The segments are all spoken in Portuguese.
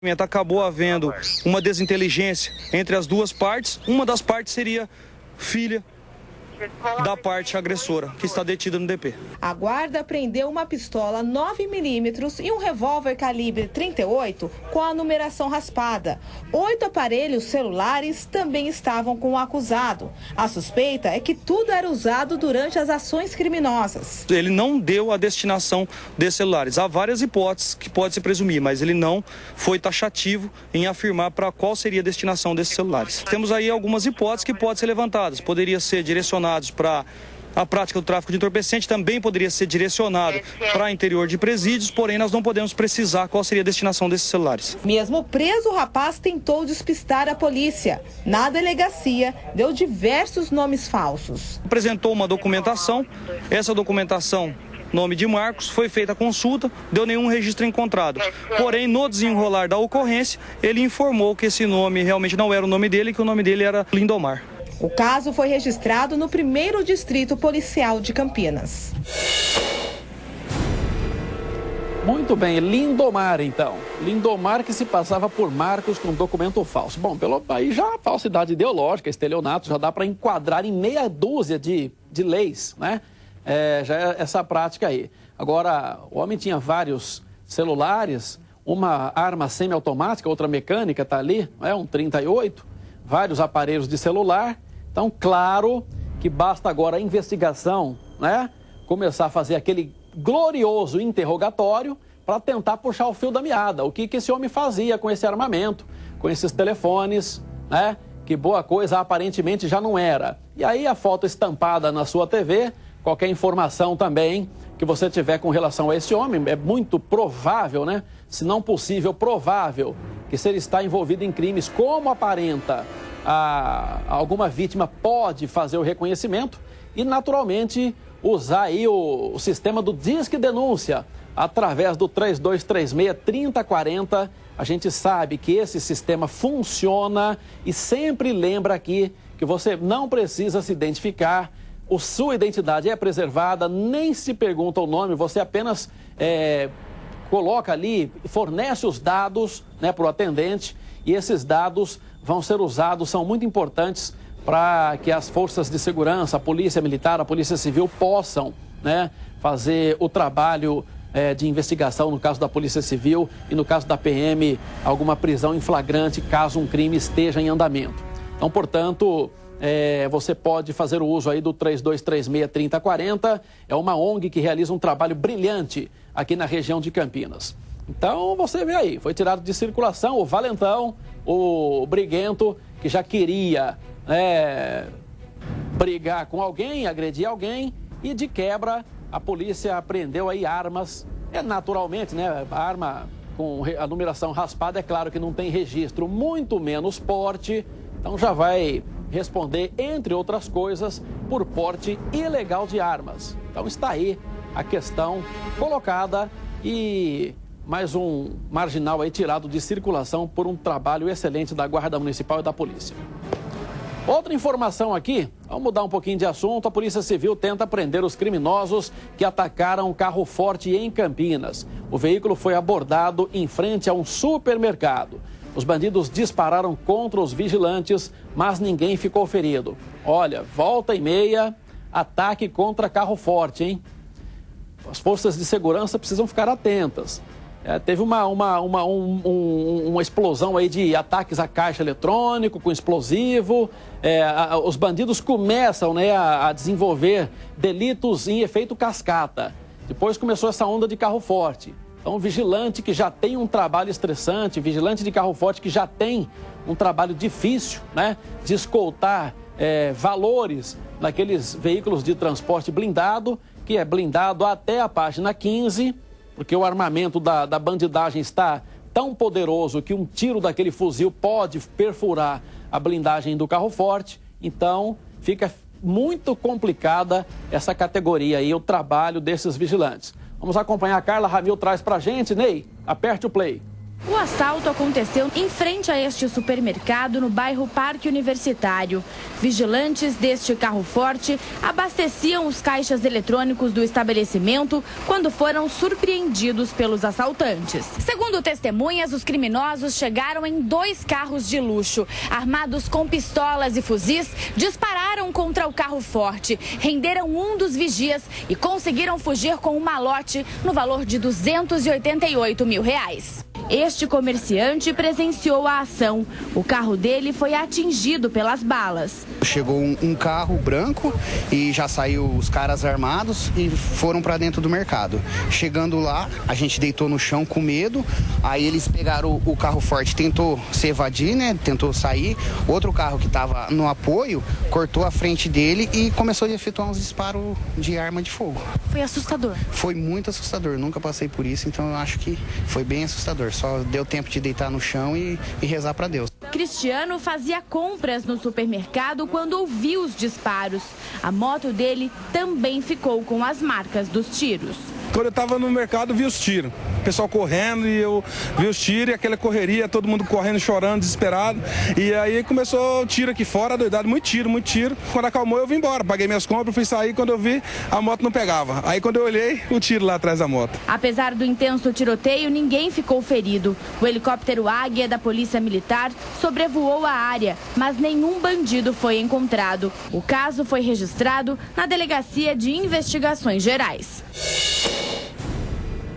Acabou havendo uma desinteligência entre as duas partes. Uma das partes seria filha da parte agressora, que está detida no DP. A guarda apreendeu uma pistola 9mm e um revólver calibre 38 com a numeração raspada. 8 aparelhos celulares também estavam com o acusado. A suspeita é que tudo era usado durante as ações criminosas. Ele não deu a destinação desses celulares. Há várias hipóteses que pode se presumir, mas ele não foi taxativo em afirmar para qual seria a destinação desses celulares. Temos aí algumas hipóteses que podem ser levantadas. Poderia ser direcionado para a prática do tráfico de entorpecente, também poderia ser direcionado para interior de presídios, porém nós não podemos precisar qual seria a destinação desses celulares. Mesmo preso, o rapaz tentou despistar a polícia. Na delegacia, deu diversos nomes falsos. Apresentou uma documentação, essa documentação, nome de Marcos, foi feita a consulta, deu nenhum registro encontrado. Porém, no desenrolar da ocorrência, ele informou que esse nome realmente não era o nome dele, que o nome dele era Lindomar. O caso foi registrado no 1º Distrito Policial de Campinas. Muito bem, Lindomar então. Lindomar que se passava por Marcos com documento falso. Bom, aí já a falsidade ideológica, estelionato, já dá para enquadrar em meia dúzia de leis, né? Já é essa prática aí. Agora, o homem tinha vários celulares, uma arma semiautomática, outra mecânica, tá ali, um 38, vários aparelhos de celular. Então, claro que basta agora a investigação, né? Começar a fazer aquele glorioso interrogatório para tentar puxar o fio da meada. O que esse homem fazia com esse armamento, com esses telefones, né? Que boa coisa aparentemente já não era. E aí a foto estampada na sua TV, qualquer informação também que você tiver com relação a esse homem, é muito provável, né? Se não possível, provável, que se ele está envolvido em crimes, como aparenta alguma vítima, pode fazer o reconhecimento e, naturalmente, usar aí o sistema do Disque Denúncia através do 3236-3040. A gente sabe que esse sistema funciona e sempre lembra aqui que você não precisa se identificar, sua identidade é preservada, nem se pergunta o nome, você apenas coloca ali, fornece os dados, né, para o atendente, e esses dados vão ser usados, são muito importantes para que as forças de segurança, a polícia militar, a polícia civil possam, né, fazer o trabalho de investigação no caso da polícia civil e no caso da PM, alguma prisão em flagrante caso um crime esteja em andamento. Então, portanto, você pode fazer o uso aí do 3236-3040, é uma ONG que realiza um trabalho brilhante aqui na região de Campinas. Então, você vê aí, foi tirado de circulação o valentão, o briguento, que já queria brigar com alguém, agredir alguém, e de quebra a polícia apreendeu aí armas, naturalmente, né, a arma com a numeração raspada, é claro que não tem registro, muito menos porte, então já vai responder, entre outras coisas, por porte ilegal de armas. Então está aí a questão colocada e mais um marginal aí tirado de circulação por um trabalho excelente da Guarda Municipal e da Polícia. Outra informação aqui, vamos mudar um pouquinho de assunto. A Polícia Civil tenta prender os criminosos que atacaram um carro forte em Campinas. O veículo foi abordado em frente a um supermercado. Os bandidos dispararam contra os vigilantes, mas ninguém ficou ferido. Olha, volta e meia, ataque contra carro forte, hein? As forças de segurança precisam ficar atentas. Teve uma explosão aí de ataques a caixa eletrônico com explosivo. Os bandidos começam, né, a desenvolver delitos em efeito cascata. Depois começou essa onda de carro forte. Então, vigilante que já tem um trabalho estressante, vigilante de carro forte que já tem um trabalho difícil, né, de escoltar valores naqueles veículos de transporte blindado, que é blindado até a página 15, porque o armamento da bandidagem está tão poderoso que um tiro daquele fuzil pode perfurar a blindagem do carro forte. Então, fica muito complicada essa categoria aí, o trabalho desses vigilantes. Vamos acompanhar, a Carla Ramil traz pra gente. Ney, aperte o play. O assalto aconteceu em frente a este supermercado no bairro Parque Universitário. Vigilantes deste carro forte abasteciam os caixas eletrônicos do estabelecimento quando foram surpreendidos pelos assaltantes. Segundo testemunhas, os criminosos chegaram em 2 carros de luxo. Armados com pistolas e fuzis, dispararam contra o carro forte, renderam um dos vigias e conseguiram fugir com um malote no valor de R$288 mil. Este comerciante presenciou a ação. O carro dele foi atingido pelas balas. Chegou um carro branco e já saiu os caras armados e foram para dentro do mercado. Chegando lá, a gente deitou no chão com medo. Aí eles pegaram o carro forte, tentou se evadir, né? Tentou sair. Outro carro que estava no apoio cortou a frente dele e começou a efetuar uns disparos de arma de fogo. Foi assustador? Foi muito assustador. Nunca passei por isso, então eu acho que foi bem assustador. Só deu tempo de deitar no chão e rezar para Deus. Cristiano fazia compras no supermercado quando ouviu os disparos. A moto dele também ficou com as marcas dos tiros. Quando eu estava no mercado, vi os tiros. O pessoal correndo e eu vi os tiros e aquela correria, todo mundo correndo, chorando, desesperado. E aí começou o tiro aqui fora, doidado, muito tiro, muito tiro. Quando acalmou, eu vim embora, paguei minhas compras, fui sair. Quando eu vi, a moto não pegava. Aí quando eu olhei, o tiro lá atrás da moto. Apesar do intenso tiroteio, ninguém ficou ferido. O helicóptero Águia da Polícia Militar sobrevoou a área, mas nenhum bandido foi encontrado. O caso foi registrado na Delegacia de Investigações Gerais.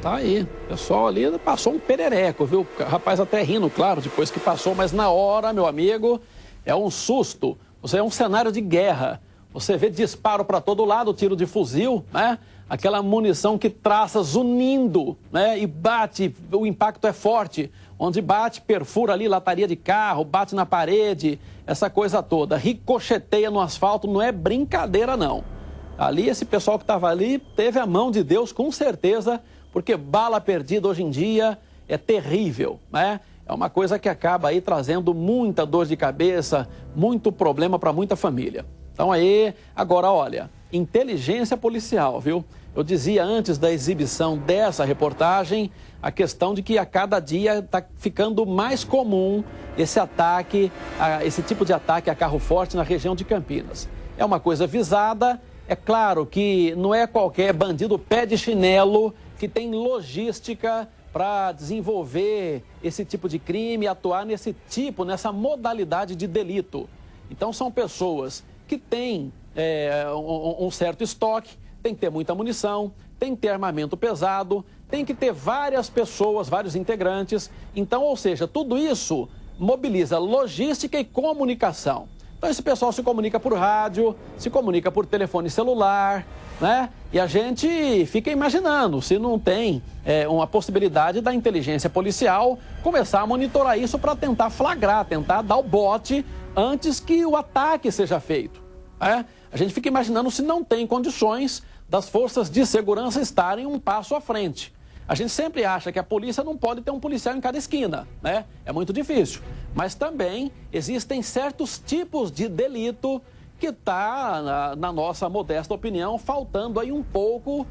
Tá aí, o pessoal ali passou um perereco, viu? O rapaz até rindo, claro, depois que passou, mas na hora, meu amigo, é um susto. Você é um cenário de guerra. Você vê disparo para todo lado, tiro de fuzil, né? Aquela munição que traça zunindo, né? E bate, o impacto é forte. Onde bate, perfura ali, lataria de carro, bate na parede, essa coisa toda. Ricocheteia no asfalto, não é brincadeira, não. Ali, esse pessoal que estava ali teve a mão de Deus, com certeza, porque bala perdida hoje em dia é terrível, né? É uma coisa que acaba aí trazendo muita dor de cabeça, muito problema para muita família. Então aí, agora olha, inteligência policial, viu? Eu dizia antes da exibição dessa reportagem, a questão de que a cada dia está ficando mais comum esse ataque, esse tipo de ataque a carro forte na região de Campinas. É uma coisa visada, é claro que não é qualquer bandido pé de chinelo que tem logística para desenvolver esse tipo de crime, atuar nessa modalidade de delito. Então são pessoas que têm um certo estoque, tem que ter muita munição, tem que ter armamento pesado, tem que ter várias pessoas, vários integrantes. Então, ou seja, tudo isso mobiliza logística e comunicação. Então esse pessoal se comunica por rádio, se comunica por telefone celular, né? E a gente fica imaginando se não tem uma possibilidade da inteligência policial começar a monitorar isso para tentar flagrar, tentar dar o bote antes que o ataque seja feito. A gente fica imaginando se não tem condições das forças de segurança estarem um passo à frente. A gente sempre acha que a polícia não pode ter um policial em cada esquina, né? É muito difícil. Mas também existem certos tipos de delito que está, na nossa modesta opinião, faltando aí um pouco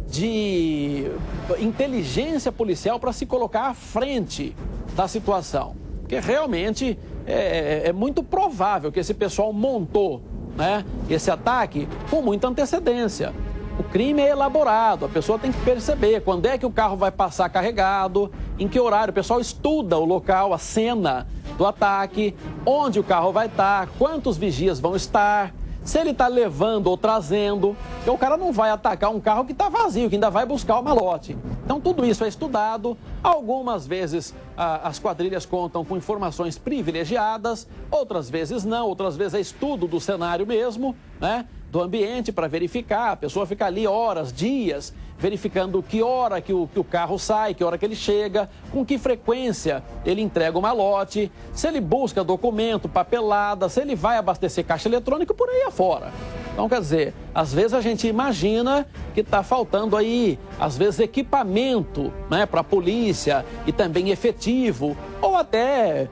de inteligência policial para se colocar à frente da situação. Porque realmente é muito provável que esse pessoal montou, né, esse ataque com muita antecedência. O crime é elaborado, a pessoa tem que perceber quando é que o carro vai passar carregado, em que horário. O pessoal estuda o local, a cena do ataque, onde o carro vai estar, quantos vigias vão estar, se ele está levando ou trazendo. Porque o cara não vai atacar um carro que está vazio, que ainda vai buscar o malote. Então tudo isso é estudado. Algumas vezes as quadrilhas contam com informações privilegiadas, outras vezes não, outras vezes é estudo do cenário mesmo, né? Do ambiente para verificar, a pessoa fica ali horas, dias, verificando que hora que o carro sai, que hora que ele chega, com que frequência ele entrega o malote, se ele busca documento, papelada, se ele vai abastecer caixa eletrônica, por aí afora. Então, quer dizer, às vezes a gente imagina que está faltando aí, às vezes, equipamento, né, para a polícia e também efetivo, ou até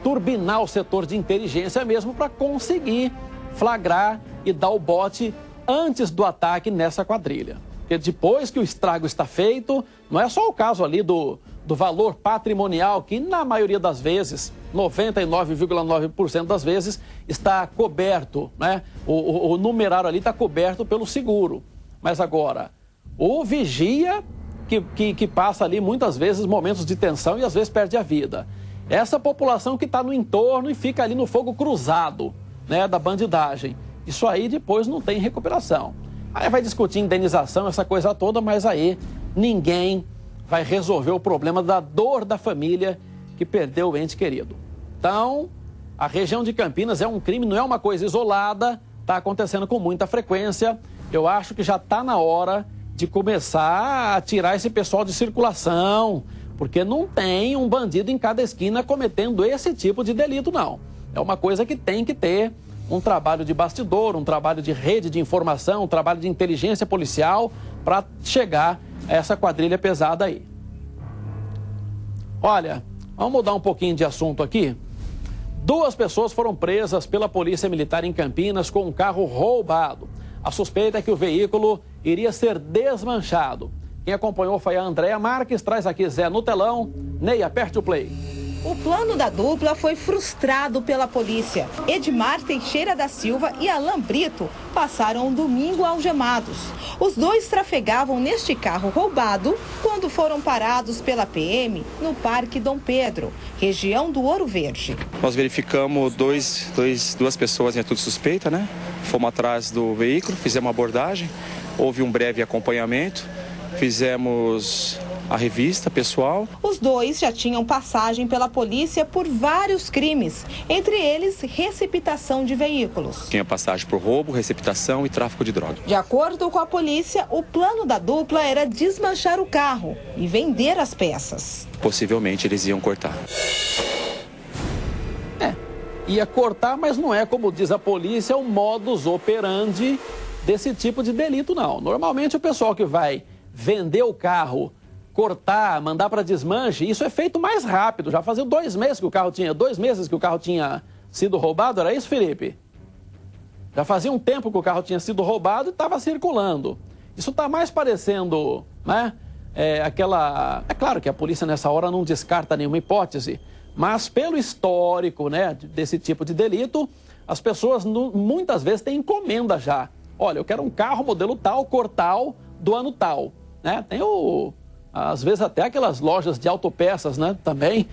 turbinar o setor de inteligência mesmo para conseguir flagrar e dar o bote antes do ataque nessa quadrilha. Porque depois que o estrago está feito, não é só o caso ali do do valor patrimonial, que na maioria das vezes, 99,9% das vezes, está coberto, né? O numerário ali está coberto pelo seguro. Mas agora, o vigia que passa ali muitas vezes momentos de tensão e às vezes perde a vida. Essa população que está no entorno e fica ali no fogo cruzado, né, da bandidagem. Isso aí depois não tem recuperação. Aí vai discutir indenização, essa coisa toda, mas aí ninguém vai resolver o problema da dor da família que perdeu o ente querido. Então, a região de Campinas é um crime, não é uma coisa isolada, está acontecendo com muita frequência. Eu acho que já está na hora de começar a tirar esse pessoal de circulação, porque não tem um bandido em cada esquina cometendo esse tipo de delito, não. É uma coisa que tem que ter um trabalho de bastidor, um trabalho de rede de informação, um trabalho de inteligência policial para chegar a essa quadrilha pesada aí. Olha, vamos mudar um pouquinho de assunto aqui. 2 pessoas foram presas pela Polícia Militar em Campinas com um carro roubado. A suspeita é que o veículo iria ser desmanchado. Quem acompanhou foi a Andréa Marques, traz aqui Zé no telão. Ney, aperte o play. O plano da dupla foi frustrado pela polícia. Edmar Teixeira da Silva e Alan Brito passaram um domingo algemados. Os 2 trafegavam neste carro roubado quando foram parados pela PM no Parque Dom Pedro, região do Ouro Verde. Nós verificamos 2 pessoas em atitude suspeita, né? Fomos atrás do veículo, fizemos uma abordagem, houve um breve acompanhamento, fizemos a revista pessoal. Os 2 já tinham passagem pela polícia por vários crimes, entre eles receptação de veículos. Tinha passagem por roubo, receptação e tráfico de droga. De acordo com a polícia, o plano da dupla era desmanchar o carro e vender as peças. Possivelmente eles iam cortar. Ia cortar, mas não é, como diz a polícia, o modus operandi desse tipo de delito, não. Normalmente o pessoal que vai vender o carro, cortar, mandar para desmanche, isso é feito mais rápido. Já fazia 2 meses que o carro tinha sido roubado, era isso, Felipe? Já fazia um tempo que o carro tinha sido roubado e estava circulando. Isso está mais parecendo, né? É claro que a polícia nessa hora não descarta nenhuma hipótese, mas pelo histórico, né, desse tipo de delito, as pessoas muitas vezes têm encomenda já. Olha, eu quero um carro modelo tal, cor tal, do ano tal, né? Tem às vezes até aquelas lojas de autopeças, né, também,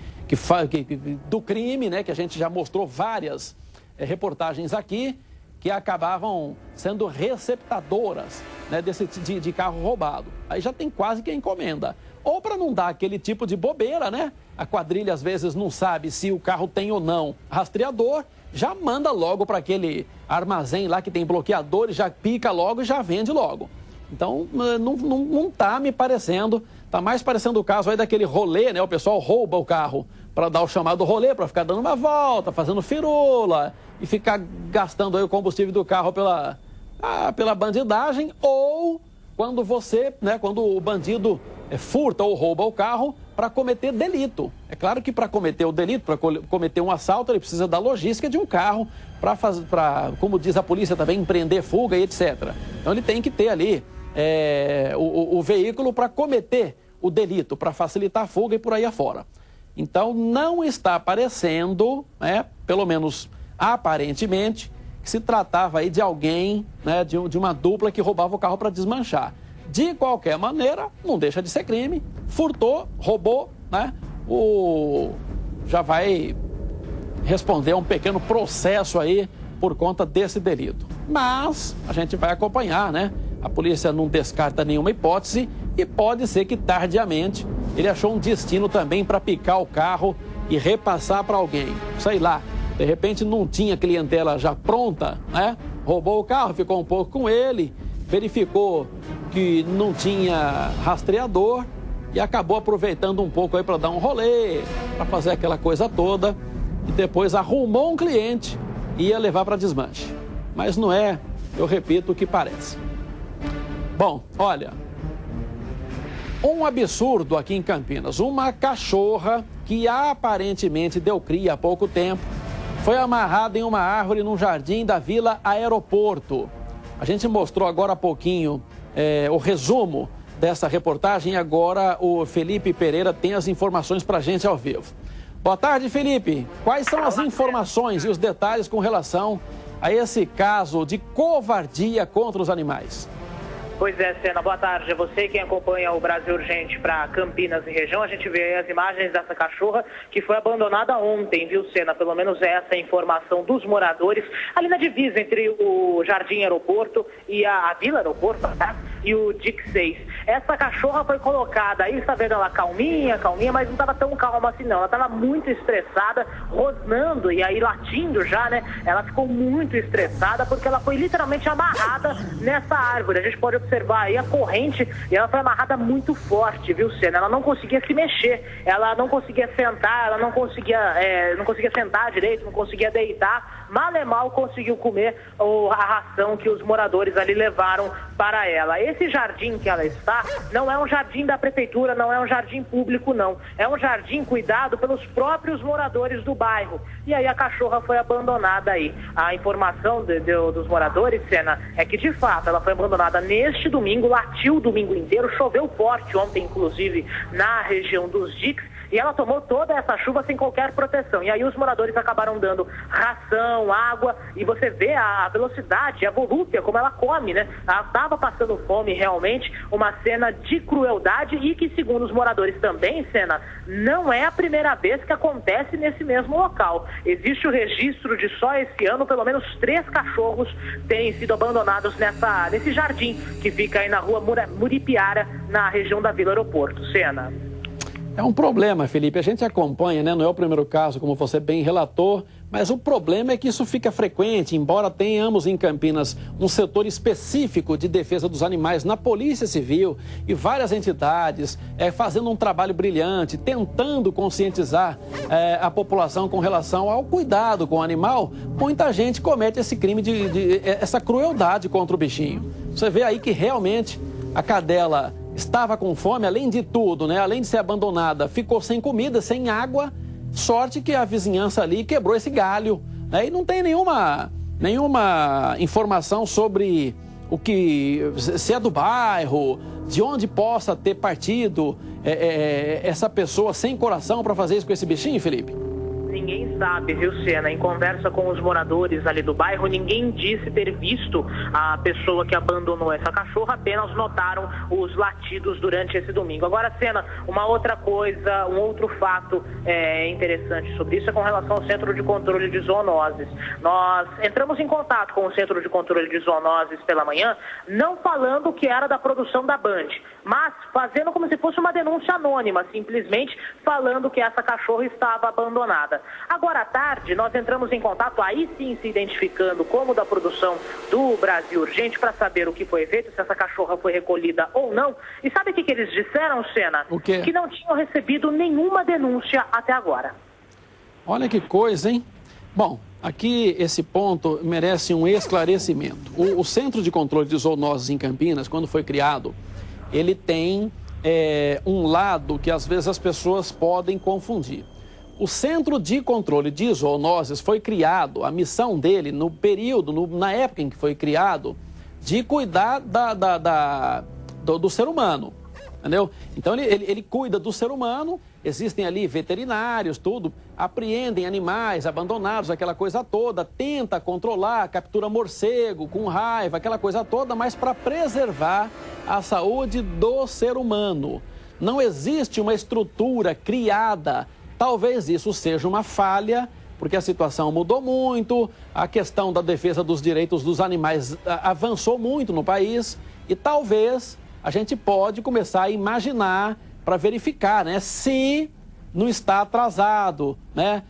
do crime, né, que a gente já mostrou várias reportagens aqui, que acabavam sendo receptadoras, né, de carro roubado. Aí já tem quase que a encomenda. Ou para não dar aquele tipo de bobeira, né? A quadrilha às vezes não sabe se o carro tem ou não rastreador, já manda logo para aquele armazém lá que tem bloqueador, já pica logo e já vende logo. Então não tá me parecendo, tá mais parecendo o caso aí daquele rolê, né? O pessoal rouba o carro para dar o chamado rolê, para ficar dando uma volta, fazendo firula e ficar gastando aí o combustível do carro pela bandidagem, ou quando quando o bandido furta ou rouba o carro para cometer delito. É claro que para cometer o delito, para cometer um assalto, ele precisa da logística de um carro para, como diz a polícia também, empreender fuga e etc. Então ele tem que ter ali o veículo para cometer o delito, para facilitar a fuga e por aí afora. Então não está parecendo, né, pelo menos aparentemente, que se tratava aí de alguém, né, de uma dupla que roubava o carro para desmanchar. De qualquer maneira, não deixa de ser crime, furtou, roubou, né? Já vai responder a um pequeno processo aí por conta desse delito. Mas a gente vai acompanhar, né? A polícia não descarta nenhuma hipótese e pode ser que tardiamente ele achou um destino também para picar o carro e repassar para alguém. Sei lá, de repente não tinha clientela já pronta, né? Roubou o carro, ficou um pouco com ele, verificou que não tinha rastreador e acabou aproveitando um pouco aí para dar um rolê, para fazer aquela coisa toda, e depois arrumou um cliente e ia levar para desmanche. Mas não é, eu repito, o que parece. Bom, olha, um absurdo aqui em Campinas. Uma cachorra que aparentemente deu cria há pouco tempo foi amarrada em uma árvore num jardim da Vila Aeroporto. A gente mostrou agora há pouquinho o resumo dessa reportagem. Agora o Felipe Pereira tem as informações para a gente ao vivo. Boa tarde, Felipe. Quais são as informações e os detalhes com relação a esse caso de covardia contra os animais? Pois é, Sena, boa tarde. Você quem acompanha o Brasil Urgente para Campinas e região, a gente vê aí as imagens dessa cachorra que foi abandonada ontem, viu, Sena? Pelo menos essa é a informação dos moradores, ali na divisa entre o Jardim Aeroporto e a Vila Aeroporto, tá? E o DIC 6. Essa cachorra foi colocada aí, está vendo ela calminha, mas não estava tão calma assim não. Ela estava muito estressada, rosnando e aí latindo já, né? Ela ficou muito estressada porque ela foi literalmente amarrada nessa árvore. A gente pode observar aí a corrente e ela foi amarrada muito forte, viu, Sena? Ela não conseguia se mexer, ela não conseguia sentar, ela não conseguia sentar direito, não conseguia deitar. Mal e mal conseguiu comer a ração que os moradores ali levaram para ela. Esse jardim que ela está não é um jardim da prefeitura, não é um jardim público, não. É um jardim cuidado pelos próprios moradores do bairro. E aí a cachorra foi abandonada aí. A informação dos moradores, Sena, é que de fato ela foi abandonada neste domingo, latiu o domingo inteiro, choveu forte ontem, inclusive, na região dos Diques. E ela tomou toda essa chuva sem qualquer proteção. E aí os moradores acabaram dando ração, água, e você vê a velocidade, a volúpia, como ela come, né? Ela estava passando fome realmente, uma cena de crueldade e que, segundo os moradores também, Sena, não é a primeira vez que acontece nesse mesmo local. Existe o registro de só esse ano, pelo menos 3 cachorros têm sido abandonados nesse jardim que fica aí na rua Muripiara, na região da Vila Aeroporto. Sena. É um problema, Felipe. A gente acompanha, né? Não é o primeiro caso, como você bem relatou, mas o problema é que isso fica frequente, embora tenhamos em Campinas um setor específico de defesa dos animais na Polícia Civil e várias entidades fazendo um trabalho brilhante, tentando conscientizar a população com relação ao cuidado com o animal. Muita gente comete esse crime essa crueldade contra o bichinho. Você vê aí que realmente a cadela estava com fome, além de tudo, né? Além de ser abandonada, ficou sem comida, sem água. Sorte que a vizinhança ali quebrou esse galho, né? E não tem nenhuma informação sobre se é do bairro, de onde possa ter partido essa pessoa sem coração para fazer isso com esse bichinho, Felipe. Ninguém sabe, viu, Sena? Em conversa com os moradores ali do bairro, ninguém disse ter visto a pessoa que abandonou essa cachorra, apenas notaram os latidos durante esse domingo. Agora, Sena, uma outra coisa, um outro fato interessante sobre isso é com relação ao Centro de Controle de Zoonoses. Nós entramos em contato com o Centro de Controle de Zoonoses pela manhã, não falando que era da produção da Band, mas fazendo como se fosse uma denúncia anônima, simplesmente falando que essa cachorra estava abandonada. Agora à tarde, nós entramos em contato, aí sim se identificando como da produção do Brasil Urgente, para saber o que foi feito, se essa cachorra foi recolhida ou não. E sabe o que eles disseram, Sena? O quê? Que não tinham recebido nenhuma denúncia até agora. Olha que coisa, hein? Bom, aqui esse ponto merece um esclarecimento. O Centro de Controle de Zoonoses em Campinas, quando foi criado, ele tem um lado que às vezes as pessoas podem confundir. O Centro de Controle de Zoonoses foi criado, a missão dele, na época em que foi criado, de cuidar do ser humano, entendeu? Então ele cuida do ser humano, existem ali veterinários, tudo, apreendem animais abandonados, aquela coisa toda, tenta controlar, captura morcego com raiva, aquela coisa toda, mas para preservar a saúde do ser humano. Não existe uma estrutura criada. Talvez isso seja uma falha, porque a situação mudou muito, a questão da defesa dos direitos dos animais avançou muito no país e talvez a gente pode começar a imaginar para verificar, né, se não está atrasado, né,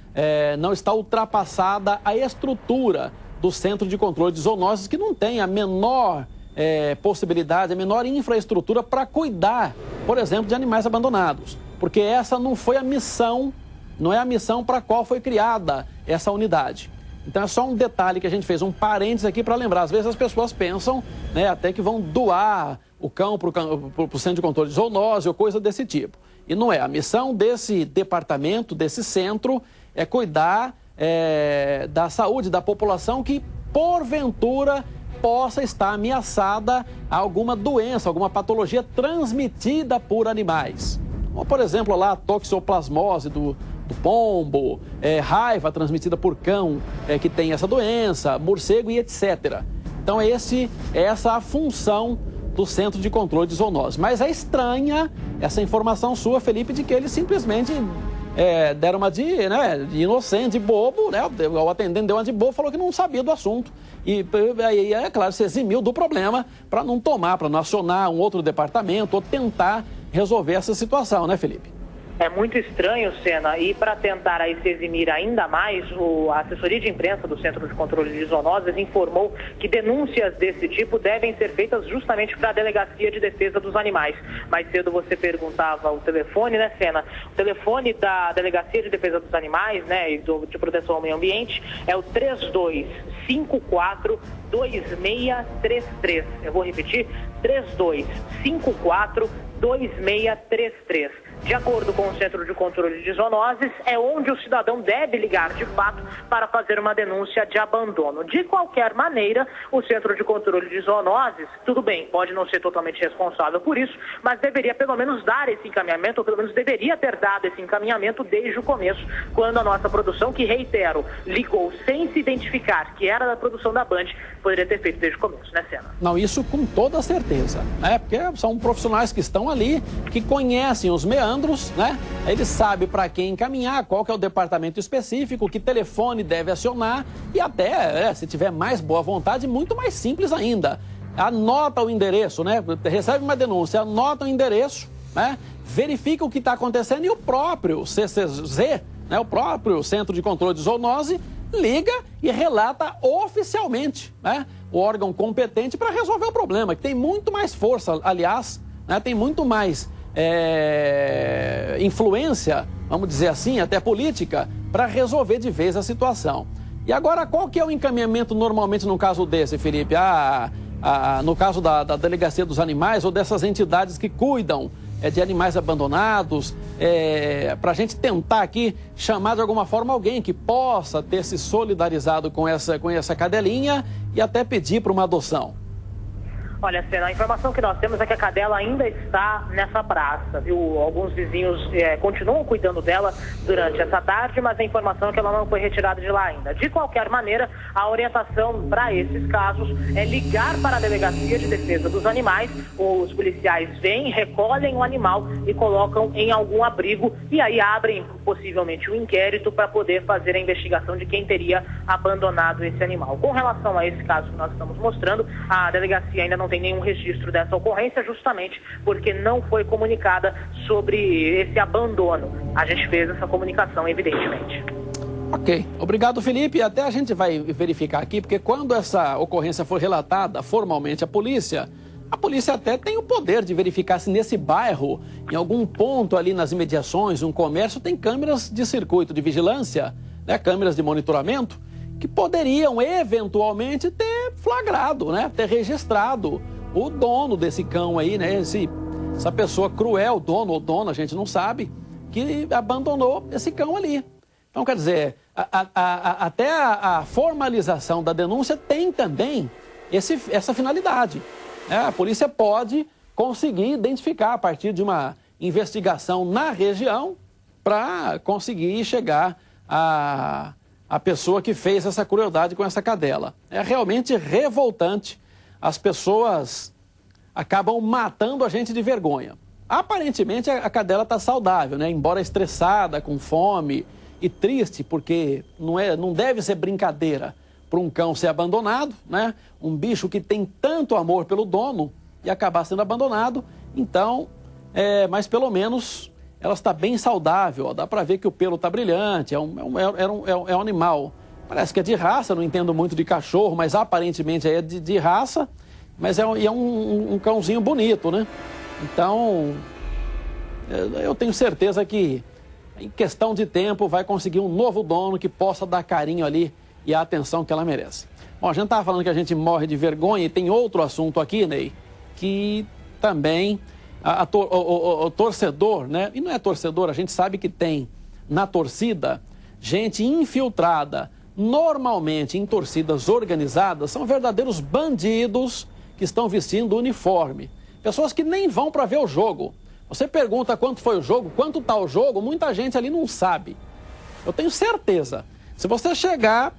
não está ultrapassada a estrutura do Centro de Controle de Zoonoses, que não tem a menor possibilidade, a menor infraestrutura para cuidar, por exemplo, de animais abandonados. Porque essa não foi a missão, não é a missão para a qual foi criada essa unidade. Então é só um detalhe que a gente fez, um parênteses aqui para lembrar. Às vezes as pessoas pensam, né, até que vão doar o cão para o Centro de Controle de Zoonoses ou coisa desse tipo. E não é. A missão desse departamento, desse centro, é cuidar da saúde da população que, porventura, possa estar ameaçada a alguma doença, alguma patologia transmitida por animais. Como, por exemplo, lá a toxoplasmose do pombo, raiva transmitida por cão que tem essa doença, morcego e etc. Então, essa a função do Centro de Controle de Zoonoses. Mas é estranha essa informação sua, Felipe, de que eles simplesmente deram uma de inocente, de bobo, né? O atendente deu uma de bobo, falou que não sabia do assunto. E aí, é claro, se eximiu do problema para não acionar um outro departamento ou tentar resolver essa situação, né, Felipe? É muito estranho, Sena, e para tentar aí se eximir ainda mais, a assessoria de imprensa do Centro de Controle de Zoonoses informou que denúncias desse tipo devem ser feitas justamente para a Delegacia de Defesa dos Animais. Mais cedo você perguntava o telefone, né, Sena? O telefone da Delegacia de Defesa dos Animais, né, e de Proteção ao Meio Ambiente é o 3254-2633. Eu vou repetir, 3254-2633. De acordo com o Centro de Controle de Zoonoses, é onde o cidadão deve ligar de fato para fazer uma denúncia de abandono. De qualquer maneira, o Centro de Controle de Zoonoses, tudo bem, pode não ser totalmente responsável por isso, mas deveria pelo menos dar esse encaminhamento, ou pelo menos deveria ter dado esse encaminhamento desde o começo, quando a nossa produção, que reitero, ligou sem se identificar que era da produção da Band, poderia ter feito desde o começo, né, Sena? Não, isso com toda certeza, né? Porque são profissionais que estão ali, que conhecem os meandros, né? Eles sabem para quem encaminhar, qual que é o departamento específico, que telefone deve acionar e até, se tiver mais boa vontade, muito mais simples ainda. Anota o endereço, né? Recebe uma denúncia, anota o endereço, né? Verifica o que está acontecendo e o próprio CCZ, né? O próprio Centro de Controle de Zoonose, liga e relata oficialmente, né? O órgão competente para resolver o problema, que tem muito mais força, aliás, né? Tem muito mais influência, vamos dizer assim, até política, para resolver de vez a situação. E agora, qual que é o encaminhamento normalmente no caso desse, Felipe? No caso da Delegacia dos Animais ou dessas entidades que cuidam de animais abandonados, para a gente tentar aqui chamar de alguma forma alguém que possa ter se solidarizado com essa cadelinha e até pedir para uma adoção. Olha, Sena, a informação que nós temos é que a cadela ainda está nessa praça, viu? Alguns vizinhos continuam cuidando dela durante essa tarde, mas a informação é que ela não foi retirada de lá ainda. De qualquer maneira, a orientação para esses casos é ligar para a Delegacia de Defesa dos Animais. Os policiais vêm, recolhem o animal e colocam em algum abrigo e aí abrem possivelmente um inquérito para poder fazer a investigação de quem teria abandonado esse animal. Com relação a esse caso que nós estamos mostrando, a delegacia ainda não tem nenhum registro dessa ocorrência, justamente porque não foi comunicada sobre esse abandono. A gente fez essa comunicação, evidentemente. Ok. Obrigado, Felipe. Até a gente vai verificar aqui, porque quando essa ocorrência for relatada formalmente à polícia, a polícia até tem o poder de verificar se nesse bairro, em algum ponto ali nas imediações, um comércio, tem câmeras de circuito de vigilância, né, câmeras de monitoramento, que poderiam eventualmente ter flagrado, né, ter registrado o dono desse cão aí, né, essa pessoa cruel, dono ou dona, a gente não sabe, que abandonou esse cão ali. Então, quer dizer, até a formalização da denúncia tem também essa finalidade. A polícia pode conseguir identificar a partir de uma investigação na região para conseguir chegar a pessoa que fez essa crueldade com essa cadela. É realmente revoltante. As pessoas acabam matando a gente de vergonha. Aparentemente a cadela está saudável, né? Embora estressada, com fome e triste, porque não deve ser brincadeira para um cão ser abandonado, né? Um bicho que tem tanto amor pelo dono e acabar sendo abandonado. Então, mas pelo menos ela está bem saudável, ó. Dá para ver que o pelo está brilhante, é um animal, parece que é de raça, não entendo muito de cachorro, mas aparentemente é de raça, mas é um cãozinho bonito, né? Então, eu tenho certeza que em questão de tempo vai conseguir um novo dono que possa dar carinho ali e a atenção que ela merece. Bom, a gente estava falando que a gente morre de vergonha e tem outro assunto aqui, Ney, que também o torcedor, né? E não é torcedor, a gente sabe que tem na torcida gente infiltrada Normalmente, em torcidas organizadas, são verdadeiros bandidos que estão vestindo uniforme. Pessoas que nem vão para ver o jogo. Você pergunta quanto foi o jogo, quanto está o jogo, muita gente ali não sabe. Eu tenho certeza, se você chegar,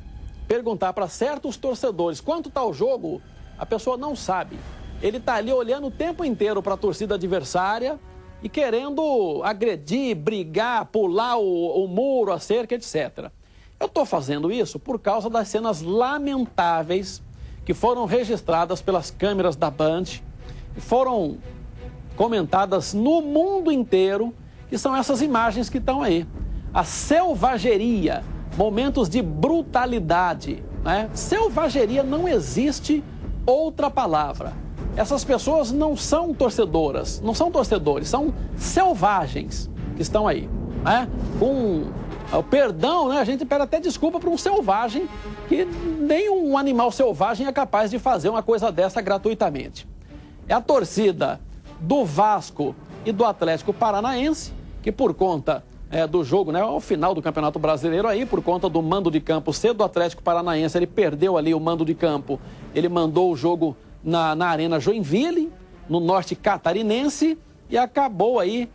perguntar para certos torcedores quanto está o jogo, a pessoa não sabe. Ele está ali olhando o tempo inteiro para a torcida adversária e querendo agredir, brigar, pular o muro, a cerca, etc. Eu estou fazendo isso por causa das cenas lamentáveis que foram registradas pelas câmeras da Band e foram comentadas no mundo inteiro, que são essas imagens que estão aí. A selvageria, momentos de brutalidade, né? Selvageria, não existe outra palavra. Essas pessoas não são torcedoras, não são torcedores, são selvagens que estão aí, né? Com o perdão, né? A gente pede até desculpa para um selvagem, que nenhum animal selvagem é capaz de fazer uma coisa dessa gratuitamente. É a torcida do Vasco e do Atlético Paranaense, que por conta do jogo, né, ao final do Campeonato Brasileiro aí, por conta do mando de campo ser do Atlético Paranaense, ele perdeu ali o mando de campo, ele mandou o jogo na Arena Joinville, no norte catarinense, e acabou aí,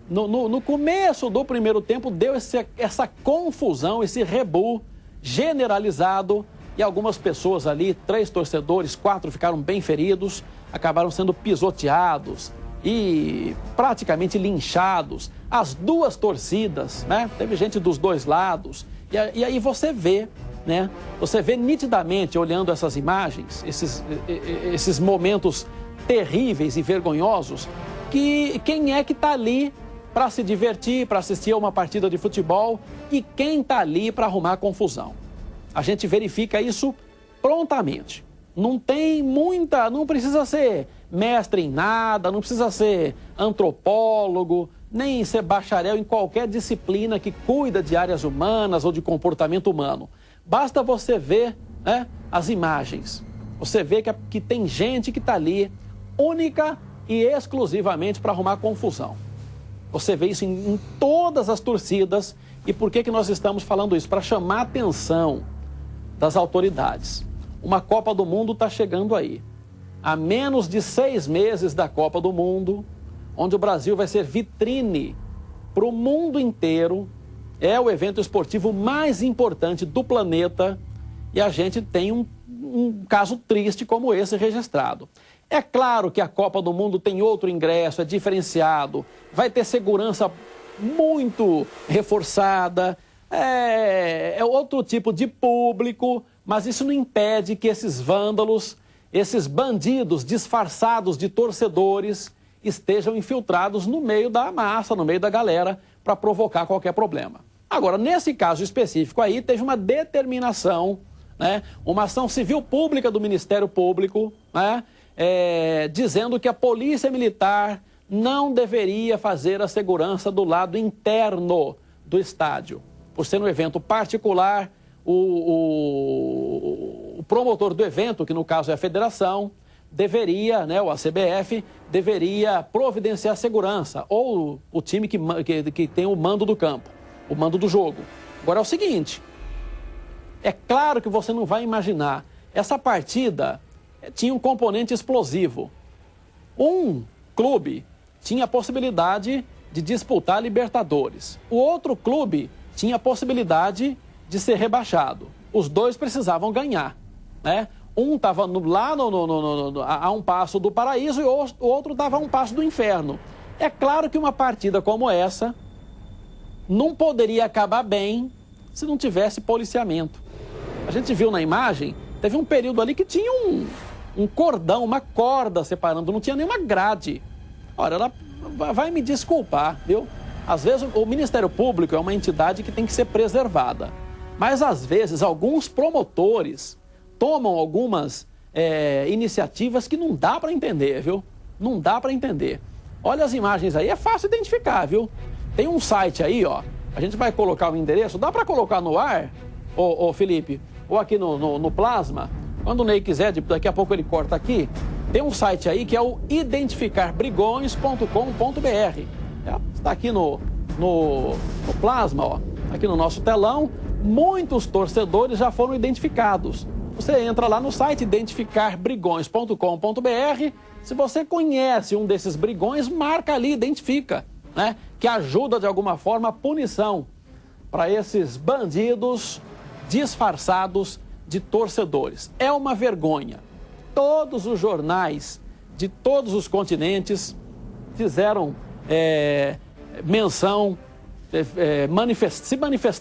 no começo do primeiro tempo, deu essa confusão, esse rebu generalizado, e algumas pessoas ali, 3 torcedores, 4 ficaram bem feridos, acabaram sendo pisoteados e praticamente linchados. As duas torcidas, né? Teve gente dos dois lados. E aí você vê, né? Você vê nitidamente, olhando essas imagens, esses momentos terríveis e vergonhosos, que quem é que está ali para se divertir, para assistir a uma partida de futebol e quem está ali para arrumar confusão. A gente verifica isso prontamente. Não precisa ser mestre em nada, não precisa ser antropólogo, nem ser bacharel em qualquer disciplina que cuida de áreas humanas ou de comportamento humano. Basta você ver, né, as imagens. Você vê que tem gente que está ali única e exclusivamente para arrumar confusão. Você vê isso em todas as torcidas. E por que nós estamos falando isso? Para chamar a atenção das autoridades. Uma Copa do Mundo está chegando aí. A menos de 6 meses da Copa do Mundo, onde o Brasil vai ser vitrine para o mundo inteiro. É o evento esportivo mais importante do planeta e a gente tem um caso triste como esse registrado. É claro que a Copa do Mundo tem outro ingresso, é diferenciado, vai ter segurança muito reforçada, é outro tipo de público, mas isso não impede que esses vândalos, esses bandidos disfarçados de torcedores estejam infiltrados no meio da massa, no meio da galera, para provocar qualquer problema. Agora, nesse caso específico aí, teve uma determinação, né, uma ação civil pública do Ministério Público, né, dizendo que a Polícia Militar não deveria fazer a segurança do lado interno do estádio. Por ser um evento particular, o promotor do evento, que no caso é a federação, deveria, né, ou a CBF, deveria providenciar segurança, ou o time que tem o mando do campo, o mando do jogo. Agora é o seguinte, é claro que você não vai imaginar, essa partida tinha um componente explosivo. Um clube tinha a possibilidade de disputar a Libertadores. O outro clube tinha a possibilidade de ser rebaixado. Os dois precisavam ganhar, né? Um estava lá a um passo do paraíso e o outro estava a um passo do inferno. É claro que uma partida como essa não poderia acabar bem se não tivesse policiamento. A gente viu na imagem, teve um período ali que tinha um cordão, uma corda separando, não tinha nenhuma grade. Olha, ela vai me desculpar, viu? Às vezes o Ministério Público é uma entidade que tem que ser preservada. Mas às vezes alguns promotores tomam algumas iniciativas que não dá para entender, viu? Não dá para entender. Olha as imagens aí, é fácil identificar, viu? Tem um site aí, ó, a gente vai colocar o endereço, dá para colocar no ar, ô Felipe, ou aqui no Plasma, quando o Ney quiser, daqui a pouco ele corta aqui, tem um site aí que é o identificarbrigões.com.br. Está aqui no Plasma, ó, aqui no nosso telão. muitos torcedores já foram identificados. Você entra lá no site identificarbrigões.com.br. Se você conhece um desses brigões, marca ali, identifica, né? Que ajuda de alguma forma a punição para esses bandidos disfarçados de torcedores. É uma vergonha. Todos os jornais de todos os continentes fizeram menção, se manifestaram